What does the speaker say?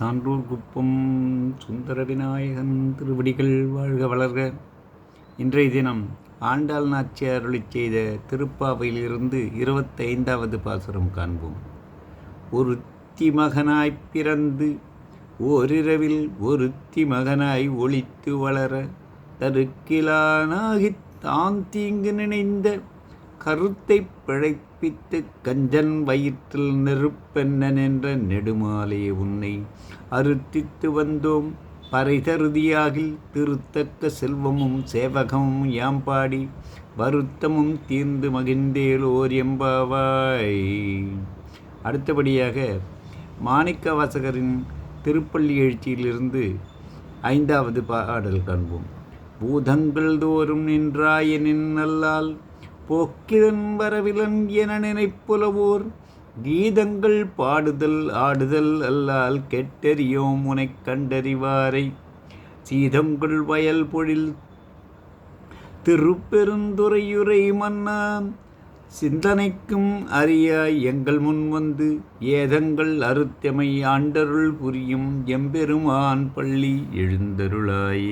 சான்றோர் குப்பம் சுந்தர விநாயகன் திருவடிகள் வாழ்க வளர்க. இன்றைய தினம் ஆண்டாள் நாச்சியார் அருளிச் செய்த திருப்பாவையிலிருந்து 25வது பாசுரம் காண்போம். ஒருத்தி மகனாய்ப் பிறந்து ஓரிரவில் ஒருத்தி மகனாய் ஒளித்து வளர தருக்கிலானாகித் தான் தீங்கு நினைந்த கருத்தைப் பிழைப்பித்து கஞ்சன் வயிற்றில் நெருப்பென்ன நின்ற நெடுமாலே உன்னை அறுத்தித்து வந்தோம் பறைதருதியாகில் திருத்தக்க செல்வமும் சேவகமும் யாம்பாடி வருத்தமும் தீர்ந்து மகிழ்ந்தேலோர் எம்பாவாய். அடுத்தபடியாக மாணிக்க வாசகரின் திருப்பள்ளி எழுச்சியிலிருந்து 5வது பாடல் காண்போம். பூதங்கள் தோறும் நின்றாயனின் நல்லால் போக்கிலன் வரவிலன் என நினைப்புலவோர் கீதங்கள் பாடுதல் ஆடுதல் அல்லால் கெட்டறியோம் உனைக் கண்டறிவாரை சீதங்கள் வயல் பொழில் திருப்பெருந்துறையுரை மன்னா சிந்தனைக்கும் அறியாய் எங்கள் முன் வந்து ஏதங்கள் அறுத்தமை ஆண்டருள் புரியும் எம்பெருமான் பள்ளி எழுந்தருளாய்.